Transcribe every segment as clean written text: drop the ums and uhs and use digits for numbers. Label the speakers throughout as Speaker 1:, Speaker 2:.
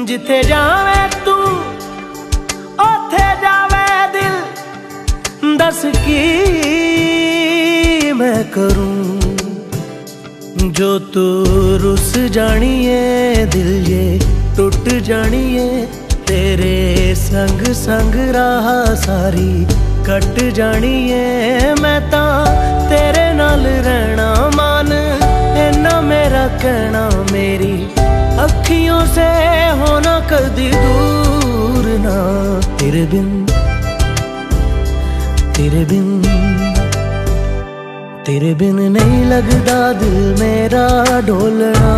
Speaker 1: जिथे जावे तू ओथे जावे दिल, दस की मैं करूं जो तू रुस जानिए, दिल ये टूट जानिए। तेरे संग संग राह सारी कट जानिए। मैं तां तेरे नाल रहना मान, इन्ना मेरा कहना। मेरी अखियों से होना कदी दूर ना, तेरे बिन तेरे बिन तेरे बिन नहीं लगदा दिल मेरा ढोलना।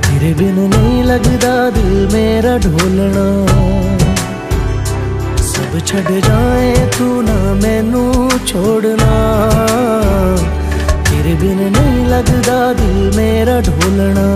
Speaker 1: तेरे बिन नहीं लगदा दिल मेरा ढोलना। सब छड़ जाए तू ना मैनू छोड़ना। तेरे बिन नहीं लगदा दिल मेरा ढोलना।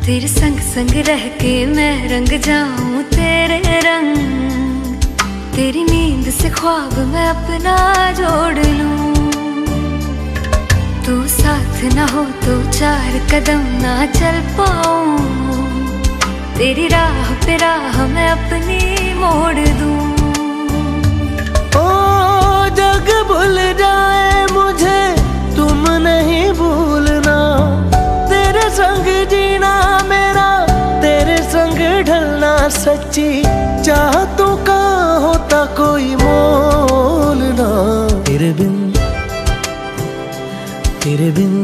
Speaker 2: तेरे संग संग रह के मैं रंग जाऊं तेरे रंग। तेरी नींद से ख्वाब मैं अपना जोड़ लूं। तू साथ ना हो तो चार कदम ना चल पाऊं। तेरी राह पे राह मैं अपनी मोड़ दूं।
Speaker 1: ओ जग भूल जाए मुझे तुम नहीं भूलना। तेरे संग जीना मेरा, तेरे संग ढलना सच्ची चाहतों का होता कोई मोल ना। तेरे बिन तेरे बिन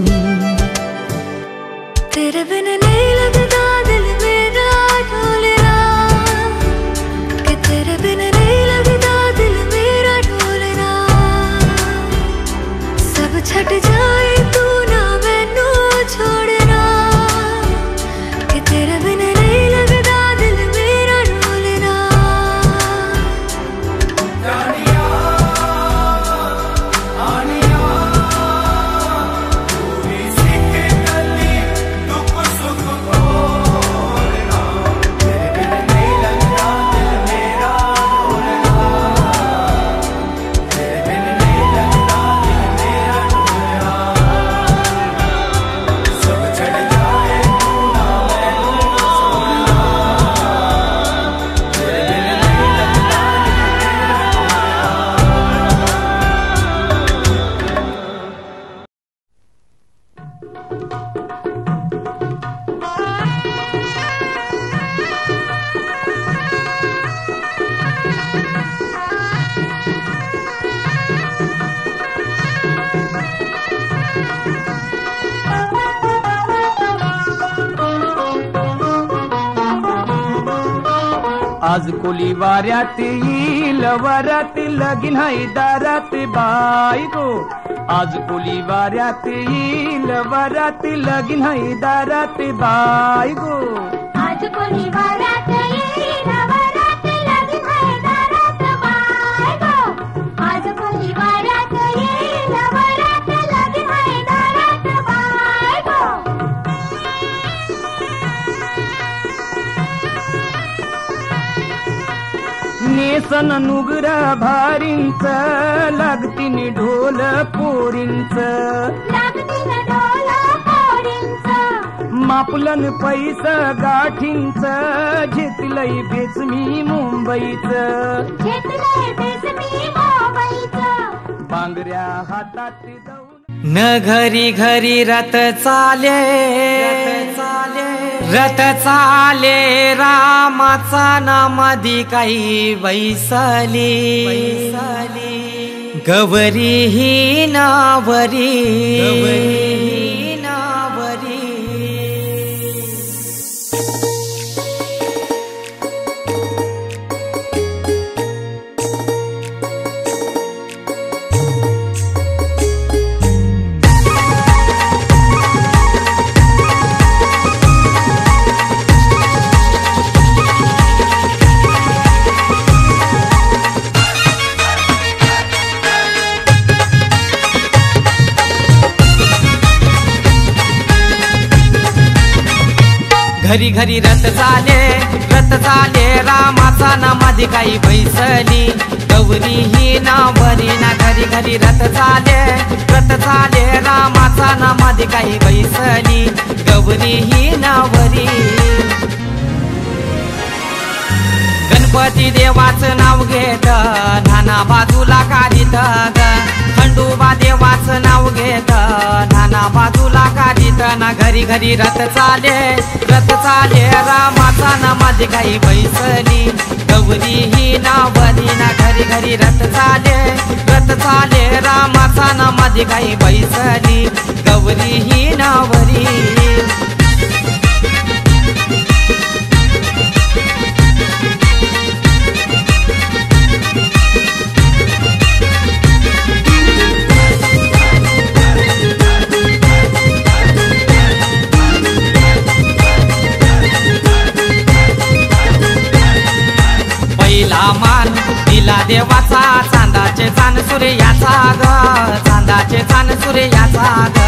Speaker 2: तेरे बिन नहीं लगदा दिल मेरा ढोलना। कि तेरे बिन नहीं लगदा दिल मेरा ढोलना। सब छट जाए तू ना मैनू छोड़ना। कि तेरे बिन नहीं लगदा दिल मेरा ढोलना।
Speaker 3: आज कोली वाऱ्यात येईल वरात लगीन हाय दारात बाई गो आज कोली वाऱ्यात येईल वरात लगीन हाय दारात बाई गो
Speaker 4: आज कोली वाऱ्यात येईल वरात लगीन हाय दारात बाई गो आज कोली वाऱ्यात येईल वरात लगीन हाय दारात बाई गो
Speaker 3: नेसन नुगरा भारींच लागतीन ढोल पोरींच मापलन पैसा गाठींच घेतलंय बेसमी मुंबईच बांगड्या हातात जाऊन
Speaker 1: न घरी घरी रथ चाले रथ चाले रामाचा नामधी काही बैसली गवरी ही नावरी घरी घरी रथ चाले रामाचा नामधी काही बैसली गौरी ही नावरी ना घरी घरी रथ चाले रामाचा नामधी काही बैसली गौरी ही नावरी गणपती देवाचं नाव घेत नाना बाजूला काढीत ग खंडोबा देवाचं नाव घेत नाना बाजूला काढीत ना घरी घरी रथ चाले रामाचा नामधी काही बैसली गौरी ही नावरी ना घरी घरी रथ चाले रामाचा नामधी काही बैसली गौरी ही नावरी पहिला मान दिला देवाचा चांदाचे चान सूर्याचा ग चांदाचे चान सूर्याचा ग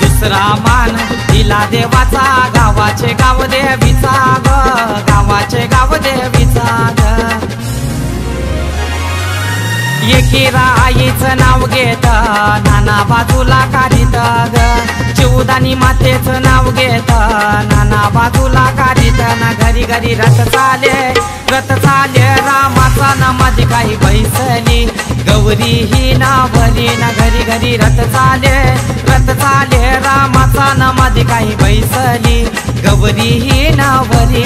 Speaker 1: दुसरा मान दिला देवाचा गावाचे गाव देवीचा ग गावाचे गाव देवीचा ग एकीरा आईचं नाव घेत नाना बाजूला काढीत ग चिवदानी मातेचं नाव घेत नाना बाजूला काढीत ना घरी घरी रथ चाले रामाचा नामधी काही बैसली गौरी ही नावरी ना घरी घरी रथ चाले रामाचा नामधी काही बैसली गौरी ही नावरी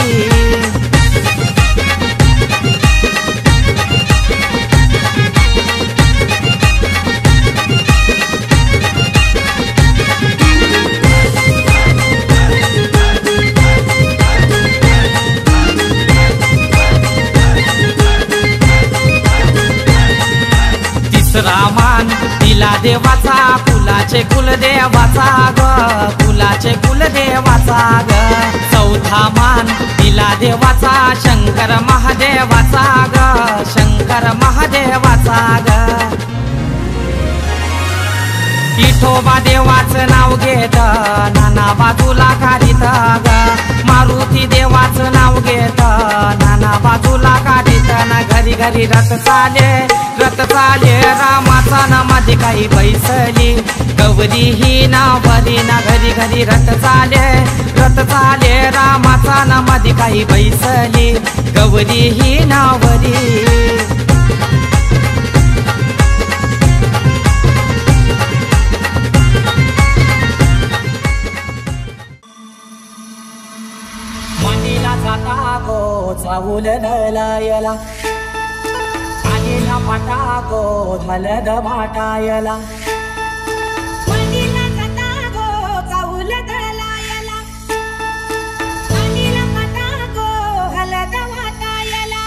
Speaker 1: रामान दिला देवाचा कुलाचे कुलदेवाचा ग कुलाचे कुलदेवाचा ग चौथा मान दिला देवाचा शंकर महादेवाचा ग शंकर महादेवाचा ग विठोबा देवाचं नाव घेत नाना बाजूला काढीत ग मारुती देवाचं नाव घेत नाना बाजूला काढीत ना घरी घरी रथ चाले रामाचा नामधी काही बैसली गौरी ही नावरी ना घरी घरी रथ चाले रामाचा नामधी काही बैसली गौरी ही नावरी चावूल नलायला आलेला फटाको हलद भाटायला
Speaker 4: मनीला फटाको चावूल नलायला आलेला फटाको हलद भाटायला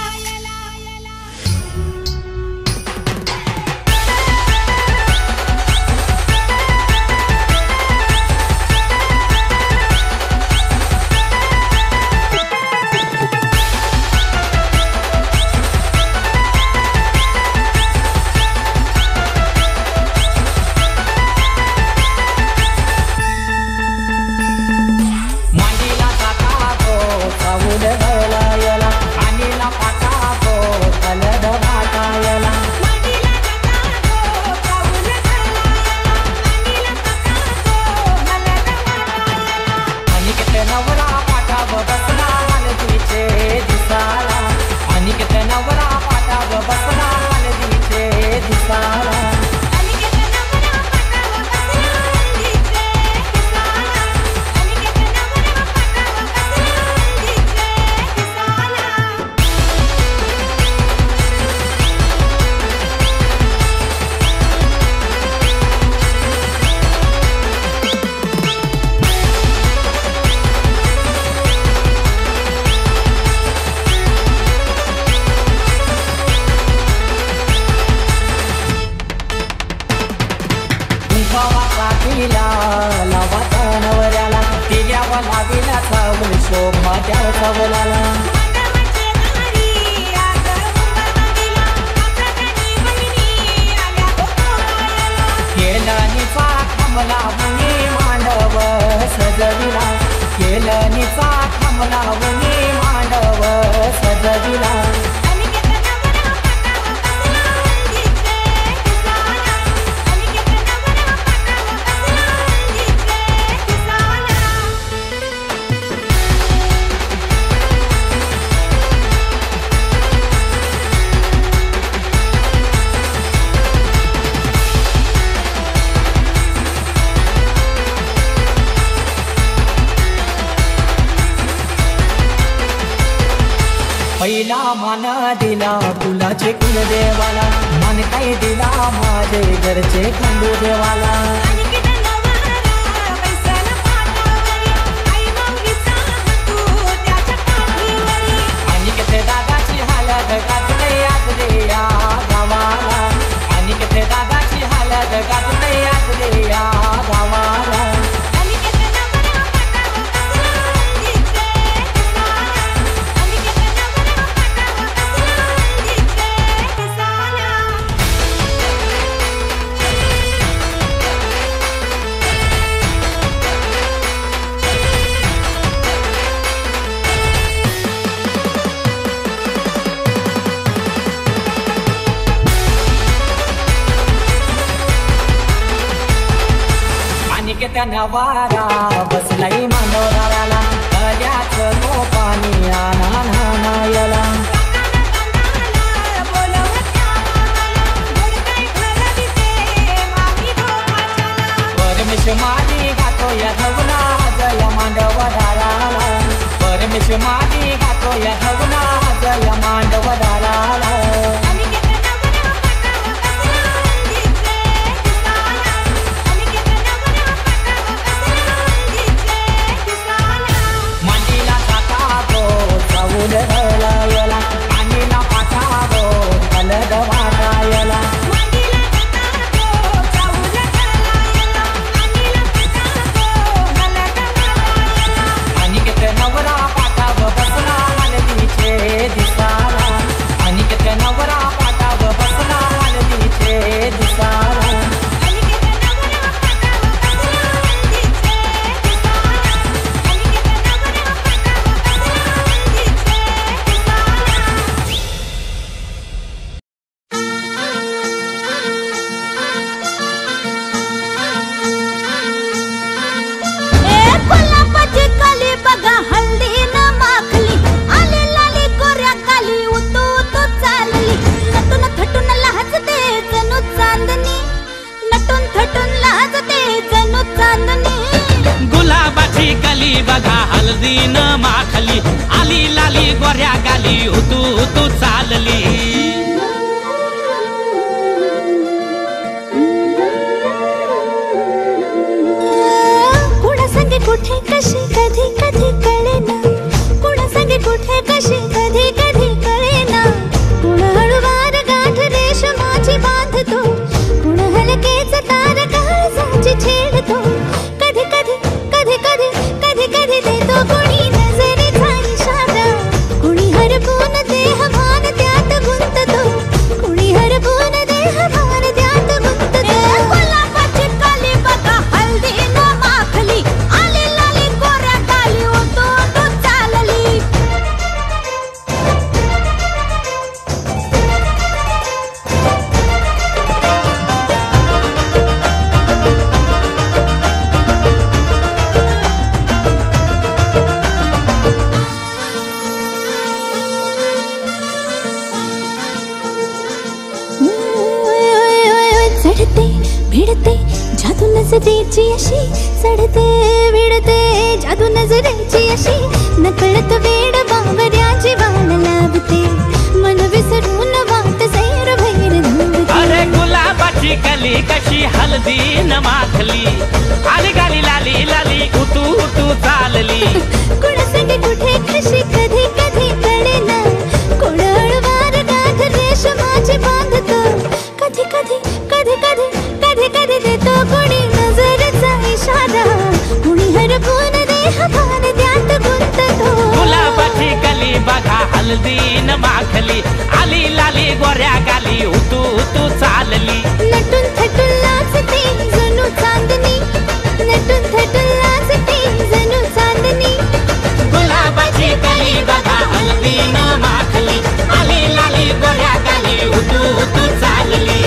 Speaker 1: सवलाला केलनीचा थांबला मुनी मांडव सजविला केलनीचा थांबला मुनी मांडव सजविला पहिला मान दिला फुलाचे कुलदेवाला मन काही दिला माझे घरचे खंडू देवाला आणि किती दादाची हालत गाजले आजले या गावाला आणि किती दादाची हालत गाजले आजले या गावाला नवारा बसलाई मांडवराला गल्याचं तो पाणी आणा नानायला परमेश मादी गातो या धवना जय मांडवराला परमेश मादी गातो या धवना जय मांडवराला आणि ना पाठावो अलग वाटायला आणि किती नवरा पाठाव बसला हलदीचे दिसाला आणि किती नवरा पाठाव बसला हलदीचे दिसाला
Speaker 5: गुलाबाची कली बघा हल्दी न माखली आली लाली गोऱ्या गाली उतू उतू चालली
Speaker 4: कुणा संगे कुठे कशी कधी कधी कळेना कुणा संगे कुठे कशी कधी कधी कळेना कुण हळूवार गाठ रेशमाची बांधतो कुण हलकेच तार काळजाची छेडतो कधी कधी कधी कधी कधी कधी देतो कोणी नजरेचा इशारा कुणी हरपून देह भान त्यात गुंततो कुणी हरपून देह भान त्यात गुंततो गुलाबाची कली बघा हल्दी न माखली आली लाली गोऱ्या गाली उतू उतू चालली चढते भिडते जादू नजरेची अशी चढते भिडते जादू नजरेची अशी नकळत वेड बावऱ्याची वाण लाभते मन विसरून वाट सैर भैर धुवते
Speaker 5: अरे गुलाबाची कली कशी हल्दी न माखली आली गाली लाली लाली उतू उतू चालली
Speaker 4: कुणासंगे कुठे कशी कधी कधी कळेना कोण हळूवार गाठ रेशमाची बांधतो कधी कधी कधी कधी कधी कधी देतो कोणी नजरेचा इशारा कुणी हरपून देह भान त्यात गुंततो
Speaker 5: गुलाबाची हलदीन माखली आली लाली गोऱ्या गाली उतू उतू चालली
Speaker 4: नटून थटून नाचते जणू चांदणी नटून थटून नाचते जणू चांदणी
Speaker 5: गुलाबाची कली बघा हलदीन माखली आली लाली गोऱ्या गाली उतू उतू चालली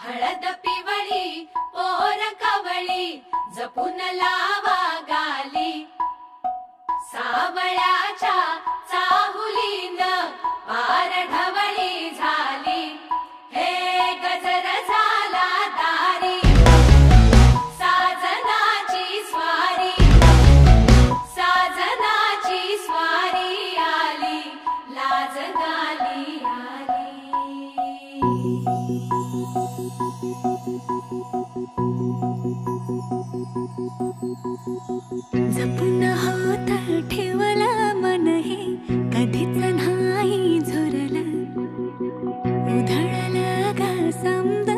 Speaker 2: हळद पिवळी पोर कवळी जपून लावा गाली सावळ्याच्या चाहुलीन पार ढवळी झाली हे गजर झाला दारी साजनाची स्वारी आली लाज गाली आली
Speaker 6: जपून होत ठेवला मन हे कधीच नाही झुरलं उधळलं ग समद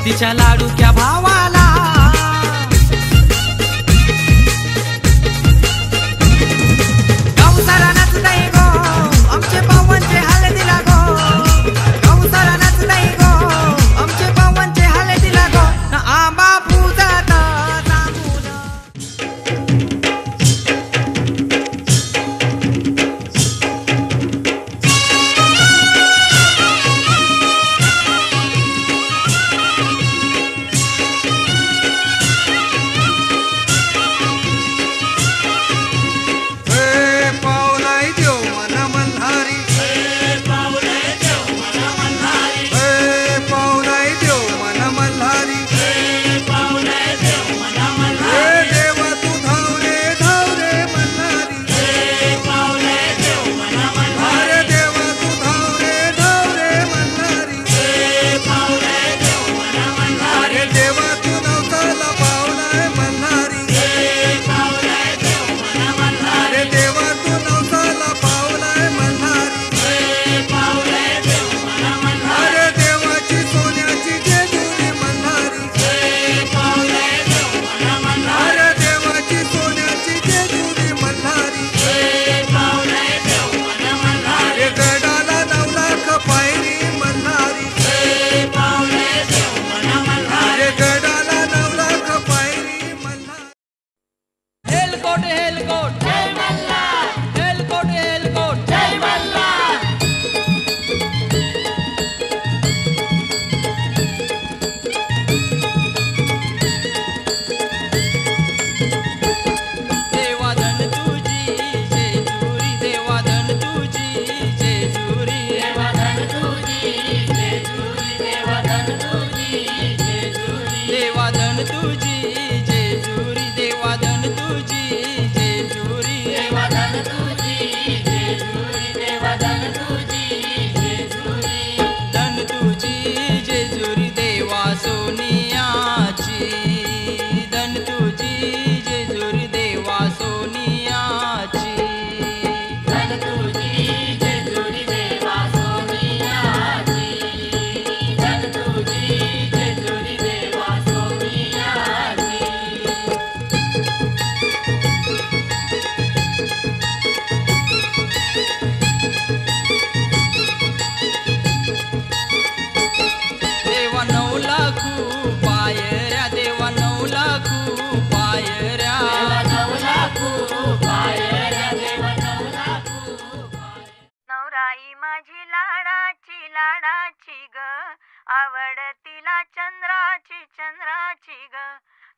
Speaker 1: तिच्या लाडूक्या भावाला गौसाला नाचताय गो आमचे पावनचे हळदीला गो गौसाला नाचताय गो आमचे पावनचे हळदीला गो न आंबा पूजात जांभूल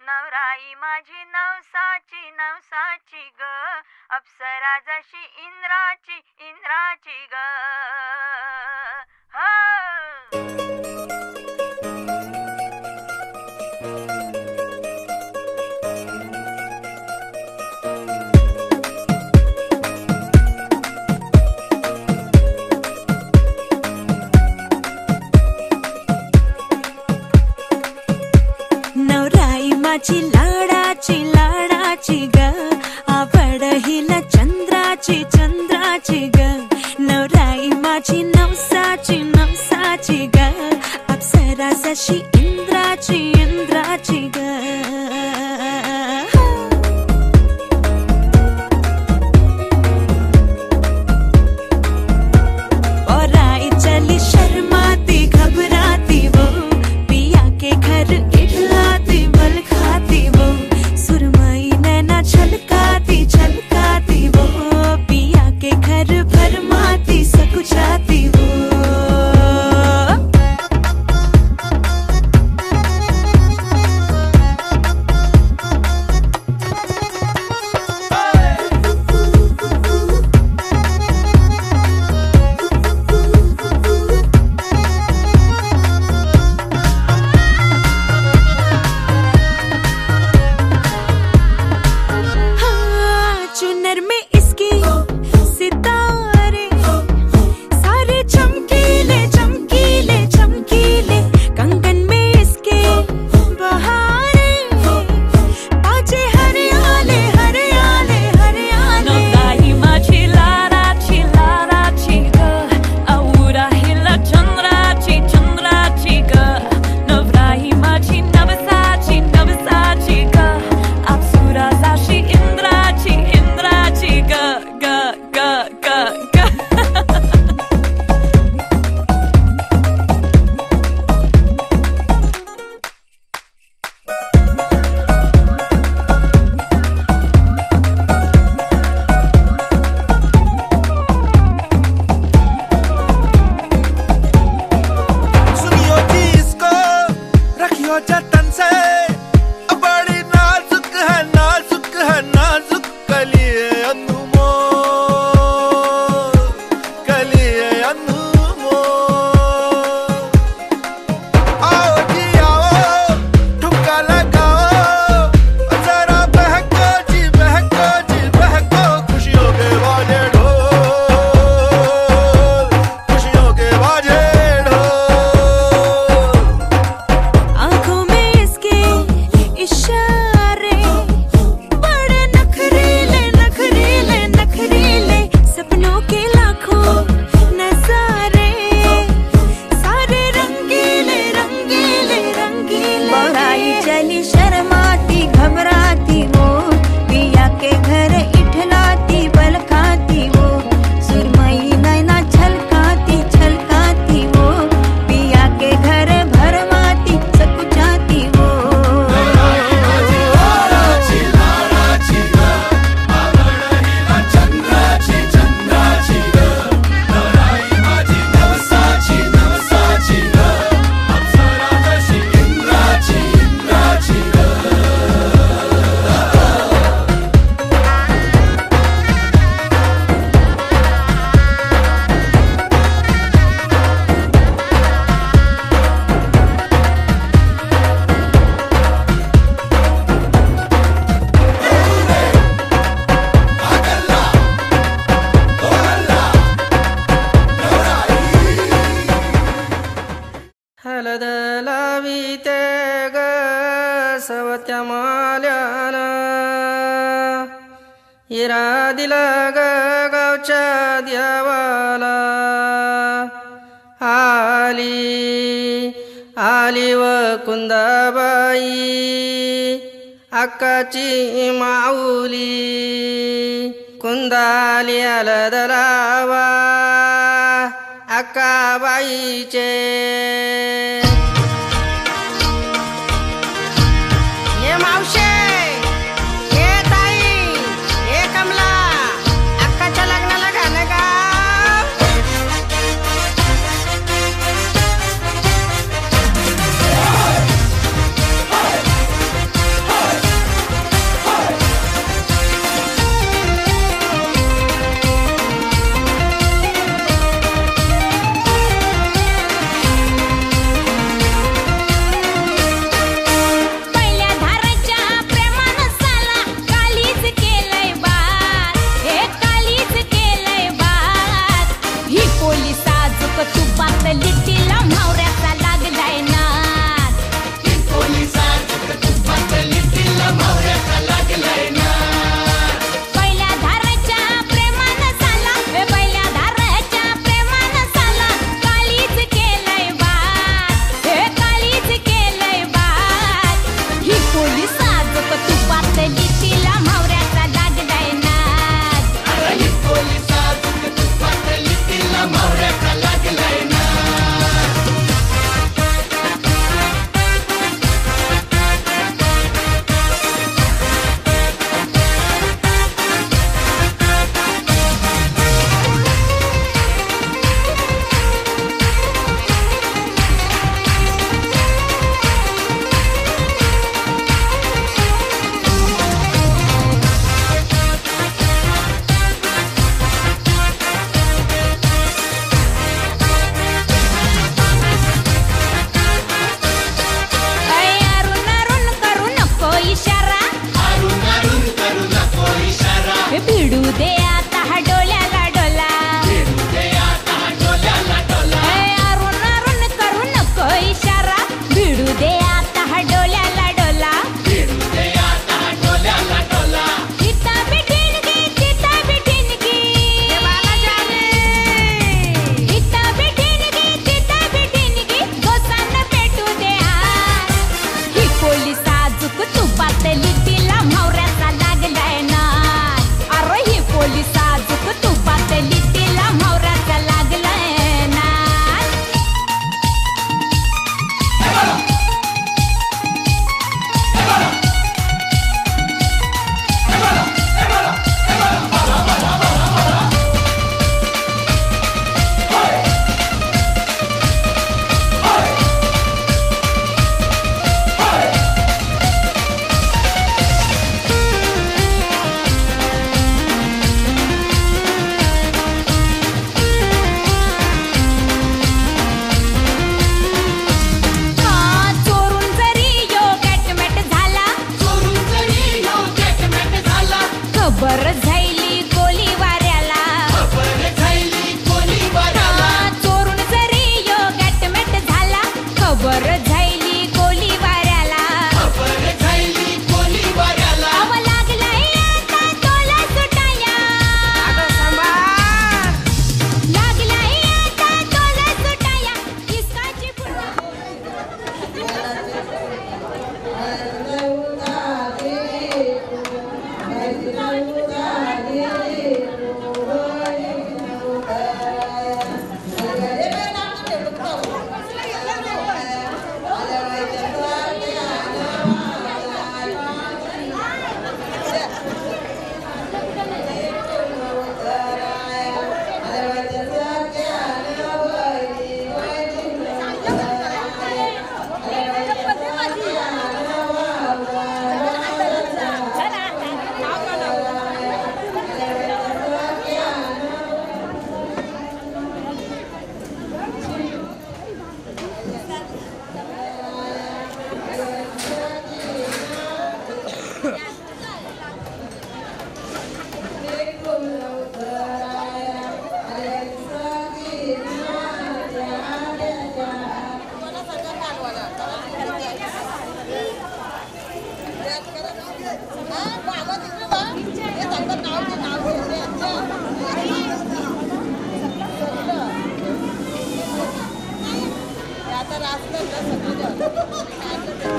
Speaker 2: नवराई माझी नवसाची नवसाची ग अप्सरा जशी इंद्राची इंद्राची ग
Speaker 6: माझी लाडाची लाडाची ग आवड हिला चंद्राची चंद्राची ग नवराई माझी नवसाची नवसाची ग अप्सरा जशी इंद्राची इंद्राची ग
Speaker 7: जतन से, बड़ी नाजुक है नाजुक है नाजुक कलिए अनमोल, कलिए अनमोल। आओ जी आओ ठुमका लगाओ, जरा बहको जी बहको जी बहको, खुशियों के बाजे ढोल, खुशियों के बाजे ढोल।
Speaker 6: आंखों में इसके इशारे बड़े नखरीले नखरीले नखरीले, सपनों के लाखों नजारे सारे रंगीले रंगीले रंगीले। बौराई चली शर्माती घबराती वो, पिया के घर इठलाती बल खाती वो, सुरमई नैना छलकाती छलकाती वो, पिया के घर भरमाती सकुचाती वो।
Speaker 1: हलद लाविते ग सवत्या माल्यानं, हिरा दिला ग गावच्या देवाला। आली आली व कुंदाबाई अक्काची माऊली, कुंदाली हलद लावा अक्काबाईचे। ये मावशे, ये ताई, ये कमला, अक्काच्या लग्नाला गाणं गा।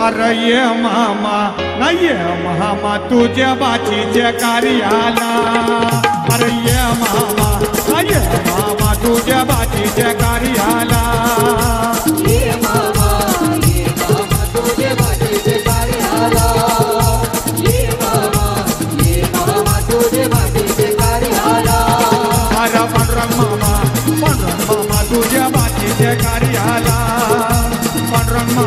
Speaker 8: अरे ये मामा तुझ्या बाचीच्या कार्याला अरे ये मामा तुझ्या बाचीच्या कार्याला अरे पांडुरंग मामा तुझ्या बाचीच्या कार्याला पांडुरंग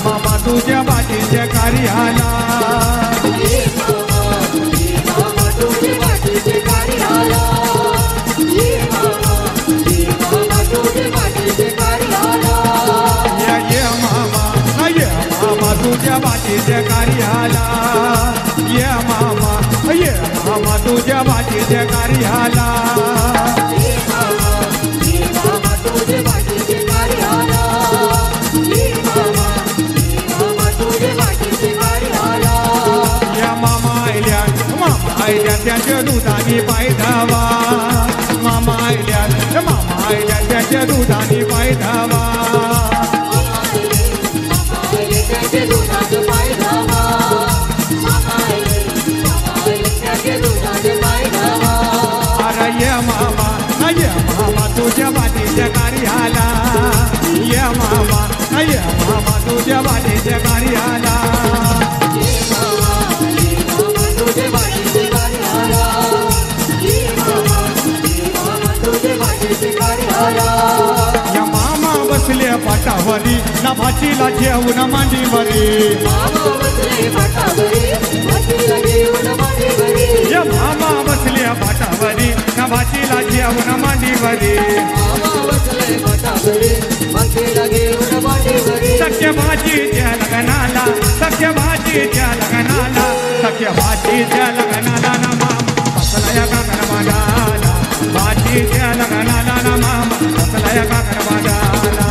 Speaker 8: मामा तुझ्या बाचीच्या कार्याला तुझ्या बाचीच्या कार्याला ये मामा तुझ्या बाचीच्या कार्याला या मामा आयल्या त्याच्या दुधाने पाय धावा मामा आयल्या त्याच्या दुधाने पाय धावा मामा तुझ्या बाचीच्या कार्याला ये मामा तुझ्या बाचीच्या कार्याला या मामा बसले पाटावरी ना भाचीला जेवण मांडीवरी या मामा बसले पाटावरी ना भाचीला जेवण मांडीवरी सख्य भाचीच्या लग्नाला सख्य भाचीच्या लग्नाला ना मामा बसला या काकर मागाला भाचीच्या लग्नाला ना मामा बसला या काकर मागाला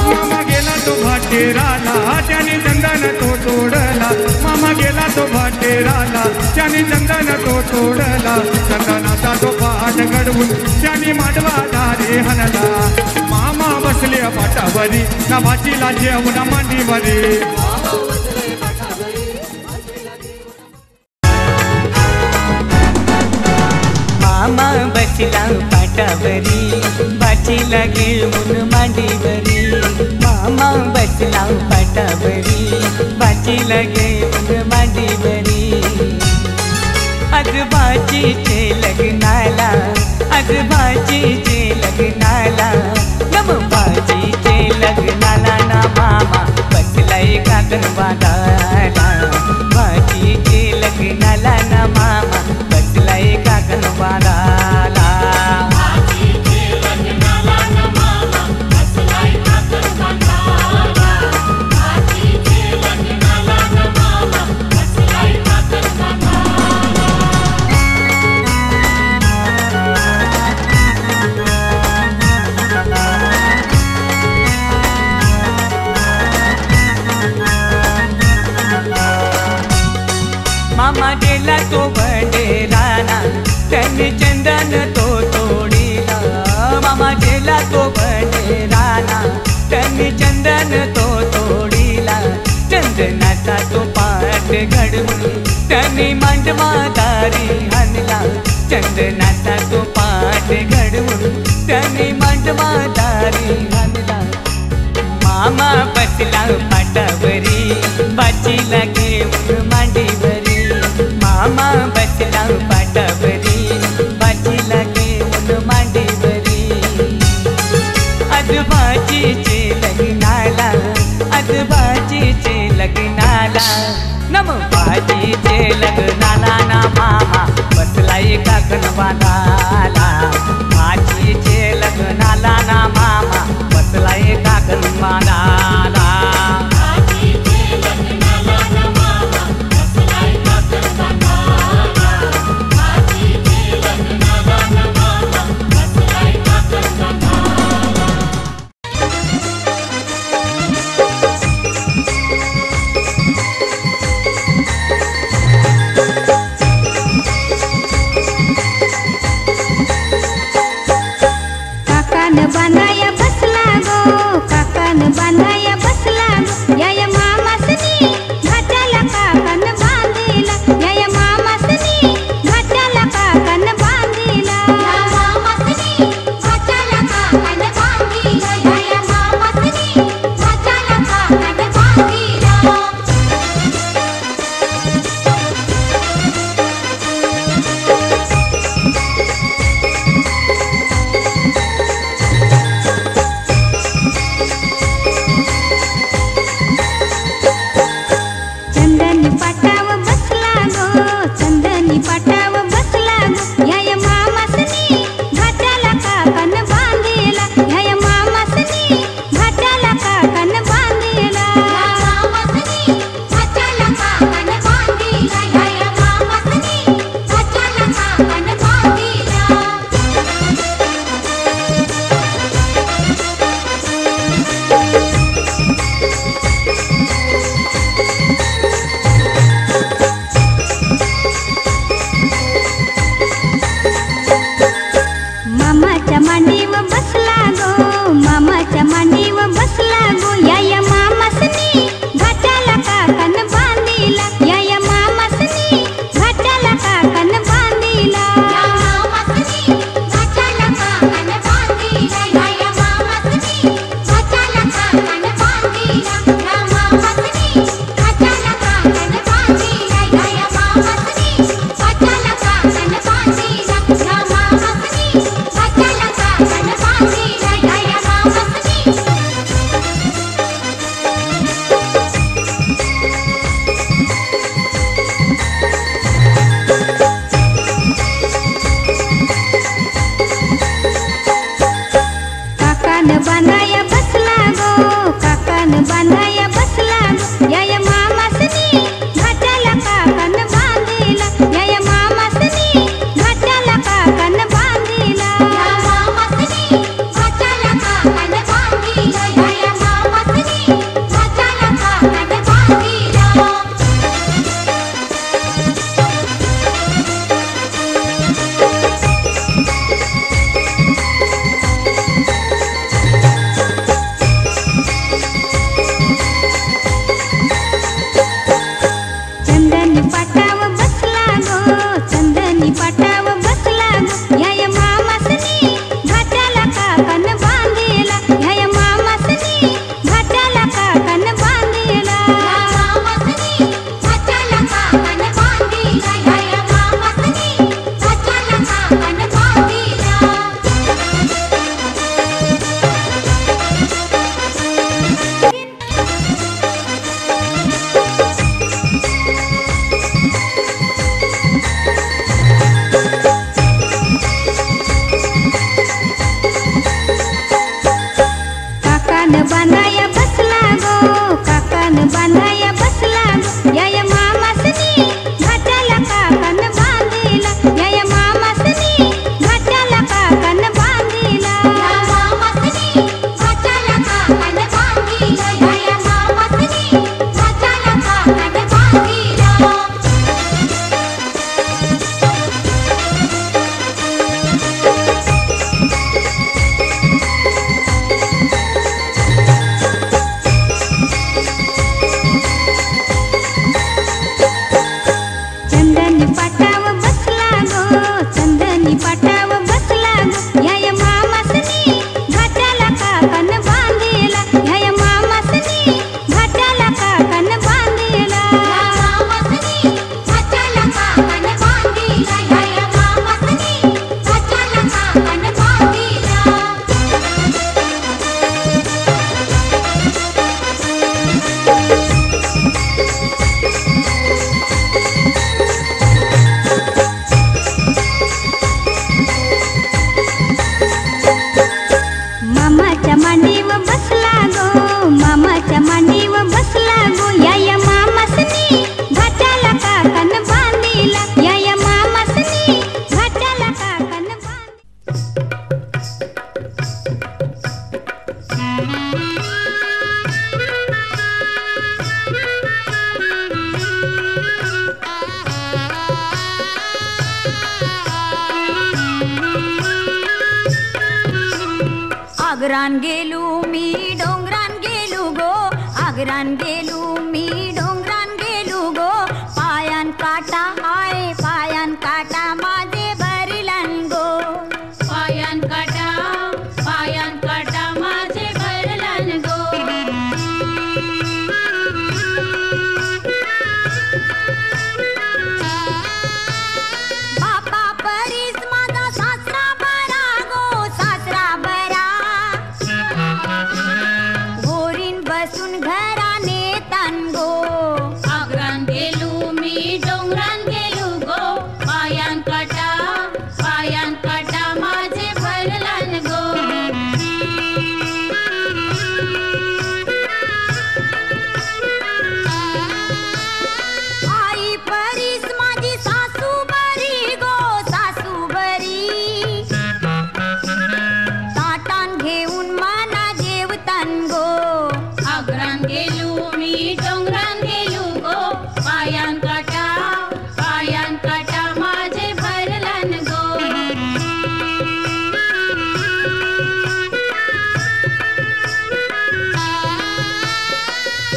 Speaker 8: मामा गेला तो भाटेराला त्याने चंदन तो तोडला मामा गेला तो भाटेराला त्याने चंदन तो तोडला चंदनाचा तो पाठ घडवून त्याने मांडवा दारे हनला मामा बसले पाटावरी ना भाचीला जेवण मांडीवरी
Speaker 9: मामा बसला पाटावरी बाचीला घेऊन मांडीवरी मामा बसला पाटावरी बाचीला घेऊन मांडीवरी आज बाचीचे लग्नाला आज बाचीचे लग्नाला नम बाचीचे लग्नाला ना मामा बसलाय काकण बांधाला बाचीचे लग्नाला ना मामा बसलाय काकण बांधाला मामा गेला तो भंडेराना त्याने चंदन तो तोडीला मामा गेला तो भंडेराना त्याने चंदन तो तोडीला चंदनाचा तो पाठ घडवून त्याने मांडवा दारी आणला चंदनाचा तो पाठ घडवून त्याने मांडवा दारी आणला मामा बसला पाटावरी बाचीला घेऊन मांडीवरी मामा बसला पाटावरी बाचीला घेऊन मांडीवरी आज बाचीचे लग्नाला आज बाचीचे लग्नाला नम बाचीचे लग्नाला ना मामा बसलाय काकण बांधाला बाचीचे लग्नाला ना
Speaker 4: आगरान गेलू मी डोंगरान गेलू गो, आगरान गेलू मी डोंगरान गेलू गो, पायान काटा आय पायान काटा माझे भरलन गो,
Speaker 10: पायान काटा माझे भरलन गो.
Speaker 4: बापा परीस माझा सासरा बरा गो, सासरा बरा, घोरीन बसून घराने तन गो,
Speaker 10: आगरान गेलू मी डोंगरान गेलू गो, पायान काटा माझे भरलन गो.
Speaker 4: आई परीस माझी सासू बरी गो, सासू बरी, ताटान घेऊन मना जेवतन गो,
Speaker 10: आगरान गेलू मी डोंगरान गेलू गो, पायान काटा माझे भरलन गो.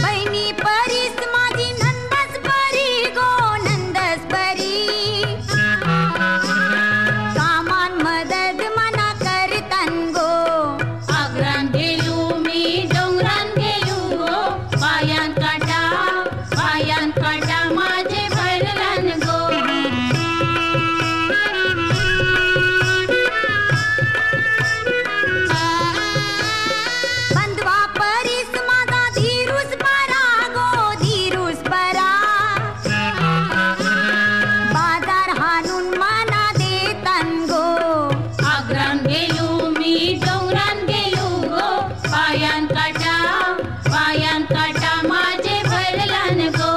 Speaker 4: बहिणी परीस माझी नंदस बरी गो, नंदस बरी, सामान मदद मना करतन गो,
Speaker 10: आगरान गेलू मी डोंगरान गेलू गो, पायान काटा माझे भरलन गो.
Speaker 4: बंधवा परीस माझा धीरूस बरा गो, धीरूस बरा, बाजार हाणून मना देतन गो,
Speaker 10: आगरान गेलू मी डोंगरान गेलू गो, पायान काटा माझे भरलन गो.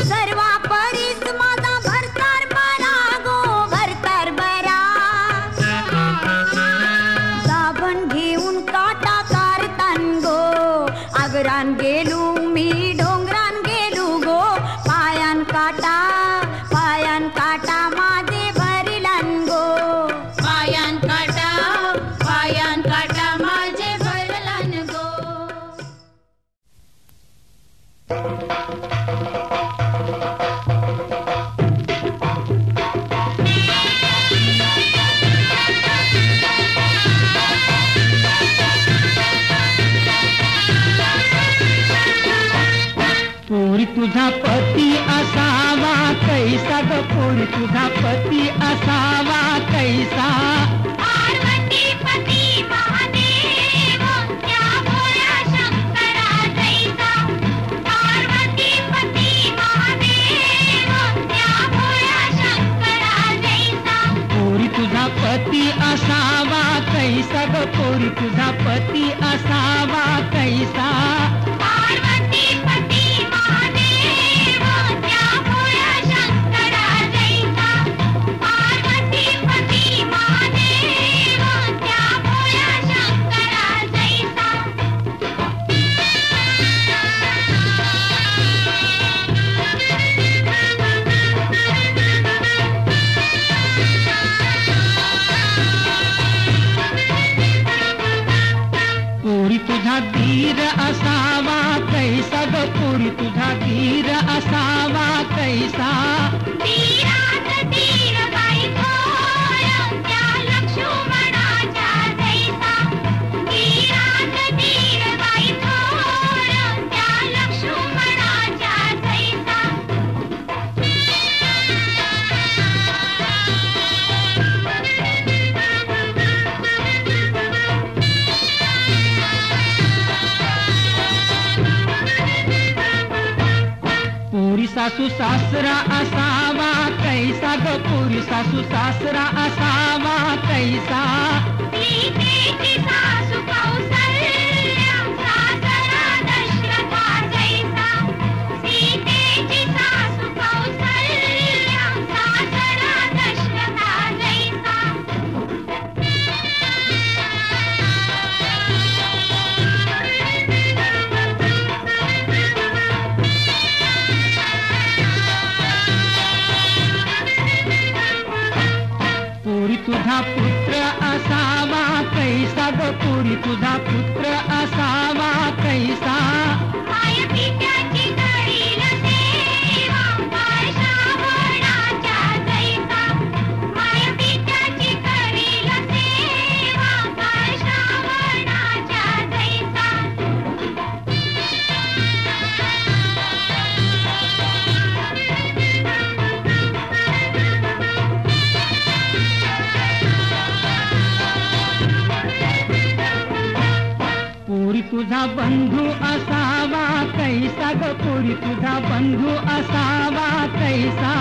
Speaker 4: सर्वा परीस माझा भरतार बरा गो, भरतार बरा, साबण घेऊन काटा कारतन गो, आगरान गेलू मी डोंगरान गेलू गो, पायान काटा माझे भरलन गो,
Speaker 10: पायान काटा माझे भरलन गो.
Speaker 3: पोरी तुझा पती असावा कैसा ग, पोरी तुझा पती असावा कैसा,
Speaker 4: पार्वती पती महादेव त्या भोळ्या शंकरा जैसा, पार्वती पती महादेव त्या भोळ्या शंकरा जैसा,
Speaker 3: पोरी तुझा पती असावा कैसा ग, पोरी तुझा पती असावा कैसा,
Speaker 4: पार्वती पती महादेव त्या भोळ्या शंकरा जैसा, पार्वती पती महादेव त्या भोळ्या शंकरा जैसा.
Speaker 3: पोरी तुझा धीर असावा कैसा ग, पोरी तुझा धीर असावा कैसा,
Speaker 4: धीरात धीर बाई थोर त्या लक्ष्मणाच्या जैसा, धीरात धीर बाई थोर त्या लक्ष्मणाच्या जैसा.
Speaker 3: पोरी सासू सासरा असावा कैसा ग, पोरी सासू सासरा असावा कैसा,
Speaker 4: सीतेची सासू कौसल्या सासरा दशरथा जैसा, सीतेची सासू कौसल्या सासरा दशरथा जैसा.
Speaker 3: पुरी तुझा पुत्र असावा कैसा
Speaker 4: माय पित्याची करील सेवा काय श्रावणाच्या जैसा माय पित्याची करील सेवा काय श्रावणाच्या जैसा
Speaker 3: पुरी तुझा बंधू असावा कैसा ग पुरी तुझा बंधू असावा कैसा